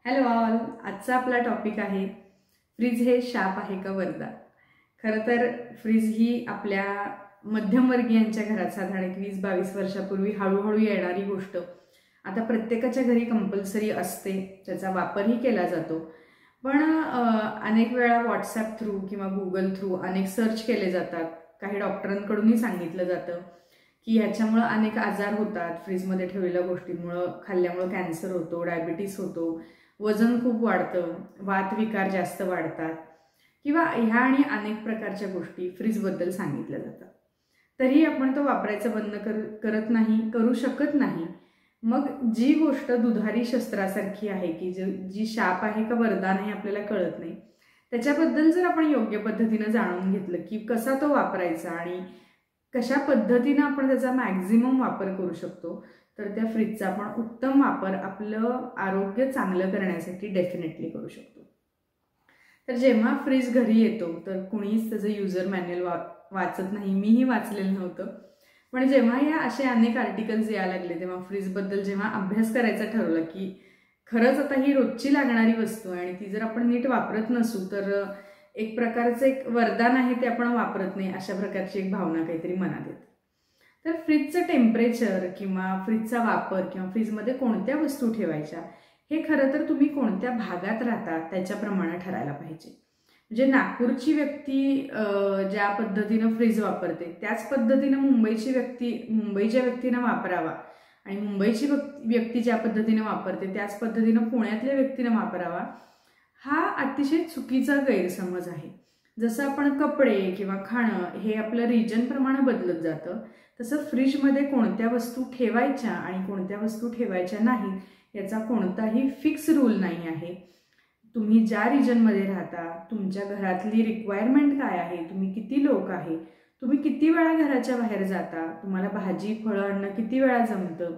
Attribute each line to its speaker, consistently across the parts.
Speaker 1: Hello all, आजचा आपला topic आहे फ्रीज हे शाप आहे का वरदान। खरं तर फ्रीज ही आपल्या मध्यमवर्गीयांच्या घरात साधारण 20-22 वर्षापूर्वी हळूहळू येणारी गोष्ट आता प्रत्येकाच्या घरी कंपल्सरी असते, त्याचा वापरही केला जातो। पण अनेक वेळा व्हॉट्सॲप थ्रू किंवा गुगल थ्रू अनेक सर्च केले जातात। काही डॉक्टरांकडूनही सांगितलं जातं की ह्याच्यामुळे अनेक आजार होतात, फ्रीजमध्ये ठेवलेल्या गोष्टींमुळे खाल्ल्यामुळे कॅन्सर होतो, डायबिटीस होतो, वजन खूप वाढतं, वातविकार जास्त वाढतात किंवा ह्या आणि अनेक प्रकारच्या गोष्टी फ्रीजबद्दल सांगितल्या जातात। तरी आपण तो वापरायचं बंद करत नाही, करू शकत नाही। मग जी गोष्ट दुधारी शस्त्रासारखी आहे की जी शाप आहे का वरदान आहे आपल्याला कळत नाही, त्याच्याबद्दल जर आपण योग्य पद्धतीने जाणून घेतलं की कसा तो वापरायचा आणि कशा पद्धतीने आपण त्याचा मॅक्झिमम वापर करू शकतो, तर त्या फ्रीजचा आपण उत्तम वापर आपलं आरोग्य चांगलं करण्यासाठी डेफिनेटली करू शकतो। तर जेव्हा फ्रीज घरी येतो तर कुणीच त्याचं युजर मॅन्युअल वाचत नाही, मीही वाचलेलं नव्हतं। पण जेव्हा या असे अनेक आर्टिकल्स यायला लागले तेव्हा फ्रीजबद्दल जेव्हा अभ्यास करायचा ठरवलं की खरंच आता ही रोजची लागणारी वस्तू आहे आणि ती जर आपण नीट वापरत नसू तर एक प्रकारचं एक वरदान आहे ते आपण वापरत नाही, अशा प्रकारची एक भावना काहीतरी मनात येते। तर फ्रीजचं टेम्परेचर किंवा फ्रीजचा वापर किंवा फ्रीजमध्ये कोणत्या वस्तू ठेवायच्या हे खरं तर तुम्ही कोणत्या भागात राहता त्याच्याप्रमाणे ठरायला पाहिजे। म्हणजे नागपूरची व्यक्ती ज्या पद्धतीनं फ्रीज वापरते त्याच पद्धतीनं मुंबईच्या व्यक्तीनं वापरावा आणि मुंबईची व्यक्ती ज्या पद्धतीनं वापरते त्याच पद्धतीनं पुण्यातल्या व्यक्तीनं वापरावा, हा अतिशय चुकीचा गैरसमज आहे। जसं आपण कपडे किंवा खाणं हे आपलं रिजनप्रमाणे बदलत जातं, तसं फ्रीजमध्ये कोणत्या वस्तू ठेवायच्या आणि कोणत्या वस्तू ठेवायच्या नाहीत याचा कोणताही फिक्स रूल नाही आहे। तुम्ही ज्या रिजनमध्ये राहता, तुमच्या घरातली रिक्वायरमेंट काय आहे, तुम्ही किती लोक आहे, तुम्ही किती वेळा घराच्या बाहेर जाता, तुम्हाला भाजी फळं आणणं किती वेळा जमतं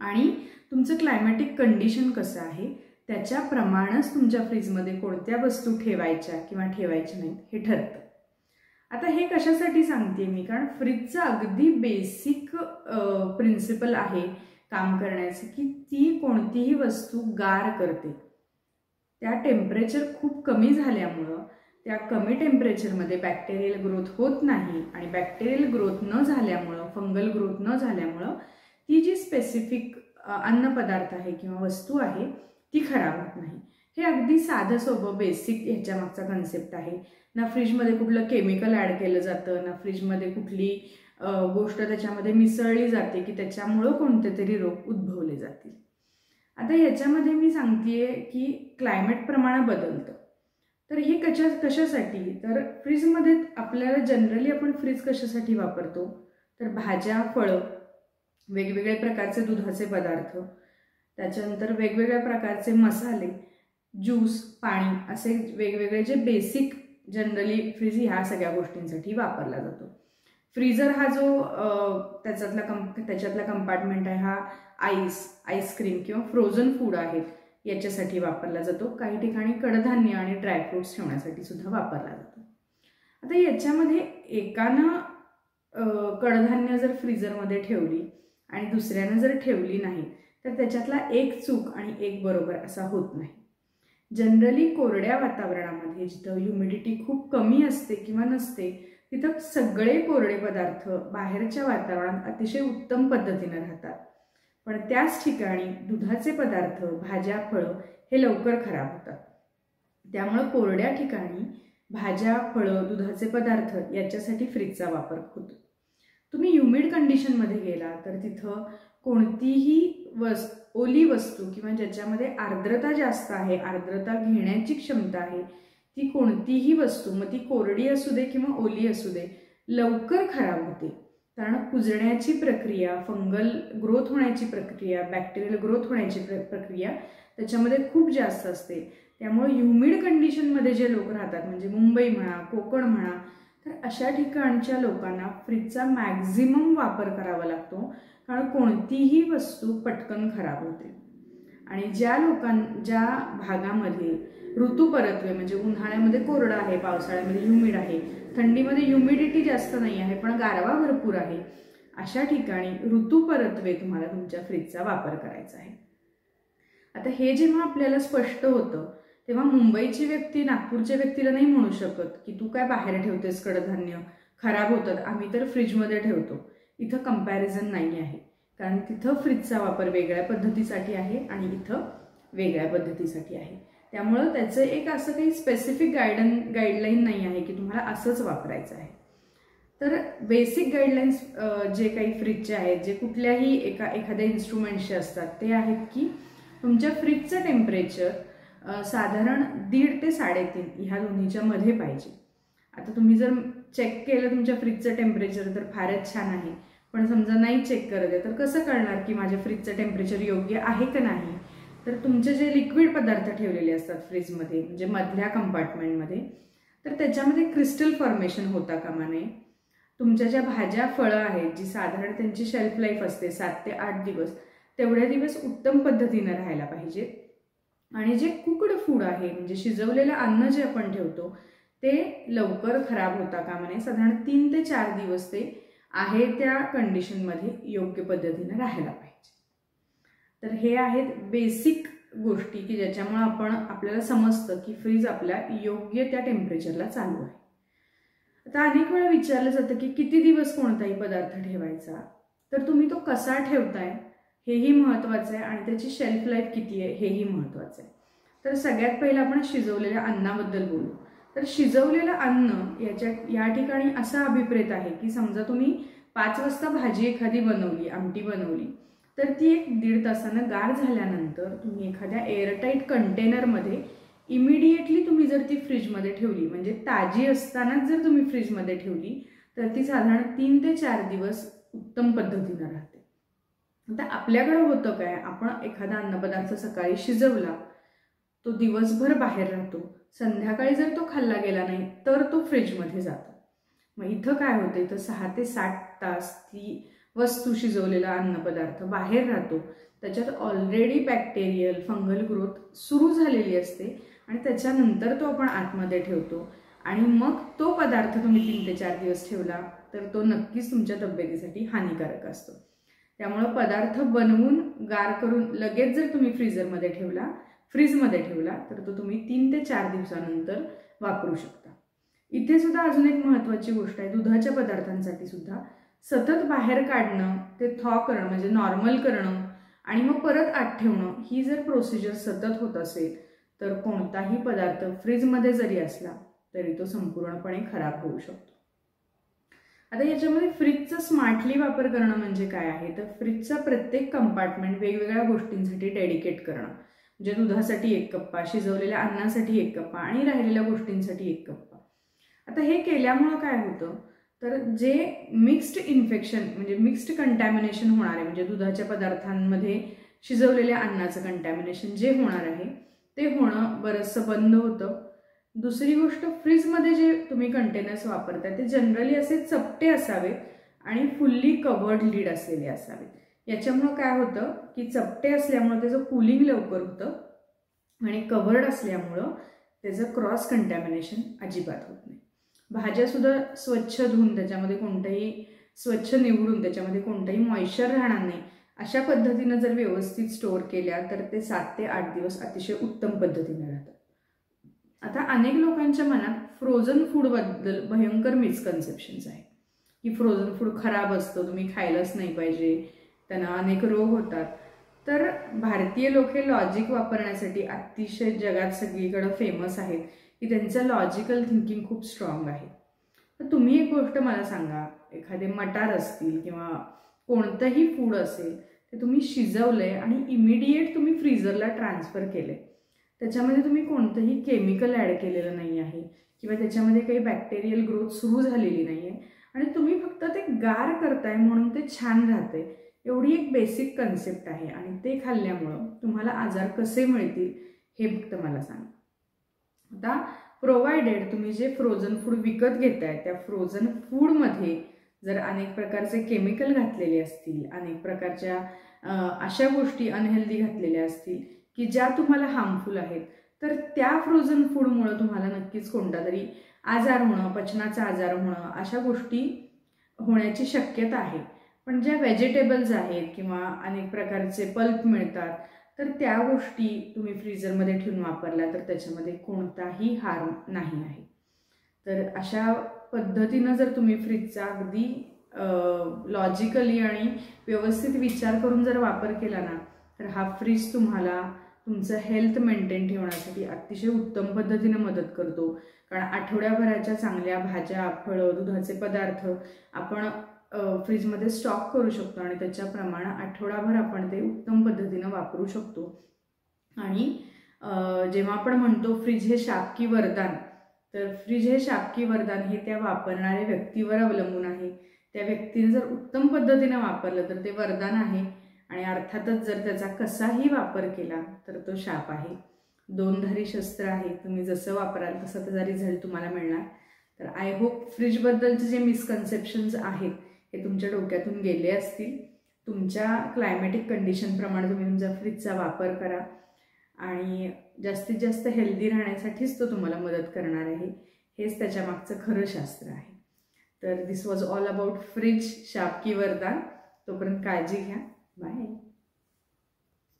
Speaker 1: आणि तुमचं क्लायमॅटिक कंडिशन कसं आहे त्याच्याप्रमाणेच तुमच्या फ्रीजमध्ये कोणत्या वस्तू ठेवायच्या किंवा ठेवायच्या नाहीत हे ठरतं। आता हे कशासाठी सांगते मी, कारण फ्रीजचं अगदी बेसिक प्रिन्सिपल आहे काम करण्याचं की ती कोणतीही वस्तू गार करते। त्या टेम्परेचर खूप कमी झाल्यामुळं त्या कमी टेम्परेचरमध्ये बॅक्टेरियल ग्रोथ होत नाही आणि बॅक्टेरियल ग्रोथ न झाल्यामुळं, फंगल ग्रोथ न झाल्यामुळं ती जी स्पेसिफिक अन्नपदार्थ आहे किंवा वस्तू आहे ती खराब होत नाही। हे अगदी साधं सोपं बेसिक ह्याच्या मागचा कन्सेप्ट आहे। ना फ्रीजमध्ये कुठलं केमिकल ॲड केलं जातं, ना फ्रीजमध्ये कुठली गोष्ट त्याच्यामध्ये मिसळली जाते की त्याच्यामुळं कोणते तरी रोग उद्भवले जातील। आता याच्यामध्ये मी सांगतेय की क्लायमेट प्रमाणे बदलतं, तर हे कशासाठी, तर फ्रीजमध्ये आपल्याला जनरली आपण फ्रीज कशासाठी वापरतो, तर भाज्या फळं, वेगवेगळे प्रकारचे दुधाचे पदार्थ, त्याच्यानंतर वेगवेगळ्या प्रकारचे मसाले, ज्यूस, पाणी, असे वेगवेगळे जे बेसिक जनरली फ्रीज ह्या सगळ्या गोष्टींसाठी वापरला जातो। फ्रीजर हा जो त्याच्यातला कंपार्टमेंट आहे हा आईस्क्रीम किंवा फ्रोझन फूड आहेत याच्यासाठी वापरला जातो। काही ठिकाणी कडधान्य आणि ड्रायफ्रुट्स ठेवण्यासाठी सुद्धा वापरला जातो। आता याच्यामध्ये एकानं कडधान्य जर फ्रीजरमध्ये ठेवली आणि दुसऱ्यानं जर ठेवली नाही तर त्याच्यातला एक चूक आणि एक बरोबर असा होत नाही। जनरली कोरड्या वातावरणामध्ये जिथं ह्युमिडिटी खूप कमी असते किंवा नसते तिथं सगळे कोरडे पदार्थ बाहेरच्या वातावरणात अतिशय उत्तम पद्धतीने राहतात, पण त्याच ठिकाणी दुधाचे पदार्थ, भाज्या फळं हे लवकर खराब होतात। त्यामुळे कोरड्या ठिकाणी भाज्या फळं, दुधाचे पदार्थ याच्यासाठी फ्रीजचा वापर होतो। तुम्ही ह्युमिड कंडिशनमध्ये गेला तर तिथं कोणतीही ओली वस्तू किंवा ज्याच्यामध्ये आर्द्रता जास्त आहे, आर्द्रता घेण्याची क्षमता आहे, ती कोणतीही वस्तू, मग ती कोरडी असू दे किंवा ओली असू दे, लवकर खराब होते। कारण कुजण्याची प्रक्रिया, फंगल ग्रोथ होण्याची प्रक्रिया, बॅक्टेरियल ग्रोथ होण्याची प्रक्रिया त्याच्यामध्ये खूप जास्त असते। त्यामुळे ह्युमिड कंडिशनमध्ये जे लोक राहतात, म्हणजे मुंबई म्हणा, कोकण म्हणा, तर अशा ठिकाणच्या लोकांना फ्रीजचा मॅक्झिमम वापर करावा लागतो, कारण कोणतीही वस्तू पटकन खराब होते। आणि ज्या भागामध्ये ऋतुपरत्वे म्हणजे उन्हाळ्यामध्ये कोरडं आहे, पावसाळ्यामध्ये ह्युमिड आहे, थंडीमध्ये ह्युमिडिटी जास्त नाही आहे पण गारवा भरपूर आहे, अशा ठिकाणी ऋतुपरत्वे तुम्हाला तुमच्या फ्रीजचा वापर करायचा आहे। आता हे जेव्हा आपल्याला स्पष्ट होतं तेव्हा मुंबईची व्यक्ती नागपूरच्या व्यक्तीला नाही म्हणू शकत की तू काय बाहेर ठेवतेस कडधान्य, खराब होतात, आम्ही तर फ्रीजमध्ये ठेवतो. इथं कंपॅरिझन नाही आहे, कारण तिथं फ्रीजचा वापर वेगळ्या पद्धतीसाठी आहे आणि इथं वेगळ्या पद्धतीसाठी आहे. त्यामुळं त्याचं एक असं काही स्पेसिफिक गाईडलाईन नाही आहे की तुम्हाला असंच वापरायचं आहे. तर बेसिक गाईडलाईन्स जे काही फ्रीजचे आहेत, जे कुठल्याही एखाद्या इन्स्ट्रुमेंट्सचे असतात, ते आहेत की तुमच्या फ्रीजचं टेम्परेचर साधारण 1.5 ते 3.5 ह्या दोन्हीच्या मध्ये पाहिजे. आता तुम्ही जर चेक केलं तुमच्या फ्रीजचं टेम्परेचर तर फारच छान आहे, पण समजा नाही चेक करत आहे तर कसं कळणार की माझ्या फ्रीजचं टेम्परेचर योग्य आहे का नाही? तर तुमचे जे लिक्विड पदार्थ ठेवलेले असतात फ्रीजमध्ये, म्हणजे मधल्या कंपार्टमेंटमध्ये, तर त्याच्यामध्ये क्रिस्टल फॉर्मेशन होता कामा नये. तुमच्या ज्या भाज्या फळं आहेत, जी साधारण त्यांची शेल्फ लाईफ असते 7 ते 8 दिवस, तेवढे दिवस उत्तम पद्धतीनं राहायला पाहिजे. आणि जे कुक्ड फूड आहे, म्हणजे शिजवलेलं अन्न जे आपण ठेवतो, ते लवकर खराब होता कामा नये. साधारण 3 ते 4 दिवस ते आहे त्या कंडिशनमध्ये योग्य पद्धतीनं राहायला पाहिजे. तर हे आहेत बेसिक गोष्टी की ज्याच्यामुळे आपल्याला समजतं की फ्रीज आपल्या योग्य त्या टेम्परेचरला चालू आहे. आता अनेक वेळा विचारलं जातं की किती दिवस कोणताही पदार्थ ठेवायचा, तर तुम्ही तो कसा ठेवताय हेही महत्त्वाचं आहे आणि त्याची शेल्फ लाईफ किती आहे हेही महत्त्वाचं आहे. तर सगळ्यात पहिलं आपण शिजवलेल्या अन्नाबद्दल बोलू. तर शिजवलेलं अन्न या ठिकाणी असा अभिप्रेत आहे की समजा तुम्ही 5 वाजता भाजी एखादी बनवली, आमटी बनवली, तर ती 1-1.5 तासानं गार झाल्यानंतर तुम्ही एखाद्या एअरटाईट कंटेनरमध्ये इमिडिएटली तुम्ही जर ती फ्रीजमध्ये ठेवली, म्हणजे ताजी असतानाच जर तुम्ही फ्रीजमध्ये ठेवली, तर ती साधारण 3 ते 4 दिवस उत्तम पद्धतीनं राहते. आता आपल्याकडे होतं काय, आपण एखादा अन्नपदार्थ सकाळी शिजवला, तो दिवसभर बाहेर राहतो, संध्याकाळी जर तो खाल्ला गेला नाही तर तो फ्रीजमध्ये जातो. मग इथं काय होते तर 6 ते 7 तास ती वस्तू शिजवलेला अन्नपदार्थ बाहेर राहतो. त्याच्यात ऑलरेडी बॅक्टेरियल फंगल ग्रोथ सुरू झालेली असते आणि त्याच्यानंतर तो आपण आतमध्ये ठेवतो आणि मग तो पदार्थ तुम्ही 3 ते 4 दिवस ठेवला तर तो नक्कीच तुमच्या तब्येतीसाठी हानिकारक असतो. त्यामुळं पदार्थ बनवून गार करून लगेच जर तुम्ही फ्रीजमध्ये ठेवला तर तो तुम्ही 3 ते 4 दिवसानंतर वापरू शकता. इथे सुद्धा अजून एक महत्त्वाची गोष्ट आहे, दुधाच्या पदार्थांसाठी सुद्धा सतत बाहेर काढणं, ते थॉ करणं म्हणजे नॉर्मल करणं आणि मग परत आत ठेवणं, ही जर प्रोसिजर सतत होत असेल तर कोणताही पदार्थ फ्रीजमध्ये जरी असला तरी तो संपूर्णपणे खराब होऊ शकतो. आता याच्यामध्ये फ्रीजचा स्मार्टली वापर करणं म्हणजे काय आहे, तर फ्रीजचा प्रत्येक कंपार्टमेंट वेगवेगळ्या गोष्टींसाठी डेडिकेट करणं, म्हणजे दुधासाठी 1 कप्पा, शिजवलेल्या अन्नासाठी 1 कप्पा आणि राहिलेल्या गोष्टींसाठी 1 कप्पा. आता हे केल्यामुळं काय होतं तर जे मिक्स्ड इन्फेक्शन म्हणजे मिक्स्ड कंटॅमिनेशन होणार आहे, म्हणजे दुधाच्या पदार्थांमध्ये शिजवलेल्या अन्नाचं कंटॅमिनेशन जे होणार आहे ते होणं बरंचसं बंद होतं. दुसरी गोष्ट, फ्रीजमध्ये जे तुम्ही कंटेनर्स वापरताय ते जनरली असे चपटे असावेत आणि फुल्ली कव्हर्ड लीड असलेले असावेत. याच्यामुळं काय होतं की चपटे असल्यामुळं त्याचं कूलिंग लवकर होतं आणि कव्हर्ड असल्यामुळं त्याचं क्रॉस कंटॅमिनेशन अजिबात होत नाही. भाज्यासुद्धा स्वच्छ धुवून त्याच्यामध्ये स्वच्छ निवडून त्याच्यामध्ये कोणताही मॉइश्चर राहणार नाही अशा पद्धतीनं जर व्यवस्थित स्टोअर केल्या तर ते 7 ते 8 दिवस अतिशय उत्तम पद्धतीने राहतात. आता अनेक लोकांच्या मनात फ्रोझन फूडबद्दल भयंकर मिसकन्सेप्शन्स आहे की फ्रोझन फूड खराब असतं, तुम्ही खायलाच नाही पाहिजे, त्यांना अनेक रोग होतात. तर भारतीय लोक हे लॉजिक वापरण्यासाठी अतिशय जगात सगळीकडे फेमस आहेत की त्यांचं लॉजिकल थिंकिंग खूप स्ट्रॉंग आहे. तर तुम्ही एक गोष्ट मला सांगा, एखादे मटार असतील किंवा कोणतंही फूड असेल ते तुम्ही शिजवलंय आणि इमिडिएट तुम्ही फ्रीजरला ट्रान्सफर केलंय, त्याच्यामध्ये तुम्ही कोणतंही केमिकल ॲड केलेलं नाही आहे किंवा त्याच्यामध्ये काही बॅक्टेरियल ग्रोथ सुरू झालेली नाही आहे आणि तुम्ही फक्त ते गार करताय म्हणून ते छान राहते, एवढी एक बेसिक कन्सेप्ट आहे आणि ते खाल्ल्यामुळं तुम्हाला आजार कसे मिळतील हे फक्त मला सांगा. आता प्रोव्हाइडेड तुम्ही जे फ्रोझन फूड विकत घेताय त्या फ्रोझन फूडमध्ये जर अनेक प्रकारचे केमिकल घातलेले असतील, अनेक प्रकारच्या अशा गोष्टी अनहेल्दी घातलेल्या असतील की ज्या तुम्हाला हार्मफुल आहेत, तर त्या फ्रोझन फूडमुळं तुम्हाला नक्कीच कोणता तरी आजार होणं, पचनाचा आजार होणं अशा गोष्टी होण्याची शक्यता आहे. पण ज्या व्हेजिटेबल्स आहेत किंवा अनेक प्रकारचे पल्प मिळतात तर त्या गोष्टी तुम्ही फ्रीझरमध्ये ठेवून वापरल्या तर त्याच्यामध्ये कोणताही हार्म नाही आहे. तर अशा पद्धतीनं जर तुम्ही फ्रीजचा अगदी लॉजिकली आणि व्यवस्थित विचार करून जर वापर केला ना, तर हा फ्रीज तुम्हाला तुमचं हेल्थ मेंटेन ठेवण्यासाठी अतिशय उत्तम पद्धतीने मदत करतो. कारण आठवड्याभराच्या चांगल्या भाज्या, फळं, दुधाचे पदार्थ आपण फ्रीजमध्ये स्टॉक करू शकतो आणि त्याच्याप्रमाणे आठवडाभर आपण ते उत्तम पद्धतीनं वापरू शकतो. आणि जेव्हा आपण म्हणतो फ्रीज हे शापकी वरदान, तर फ्रीज हे शापकी वरदान हे त्या वापरणाऱ्या व्यक्तीवर अवलंबून आहे. त्या व्यक्तीने जर उत्तम पद्धतीने वापरलं तर ते वरदान आहे आणि अर्थातच जर त्याचा कसाही वापर केला तर तो शाप आहे. दोनधारी शस्त्र आहे. तुम्ही जसं वापराल तसा त्याचा रिझल्ट तुम्हाला मिळणार. तर आय होप फ्रीजबद्दलचे जे मिसकन्सेप्शन्स आहेत हे तुमच्या डोक्यातून गेले असतील. तुमच्या क्लायमॅटिक कंडिशनप्रमाणे तुम्ही तुमचा फ्रीजचा वापर करा आणि जास्तीत जास्त हेल्दी राहण्यासाठीच तो तुम्हाला मदत करणार आहे. हेच त्याच्या मागचं खरं शास्त्र आहे. तर दिस वॉज ऑल अबाउट फ्रीज शाप की वरदान. तोपर्यंत काळजी घ्या. बाय.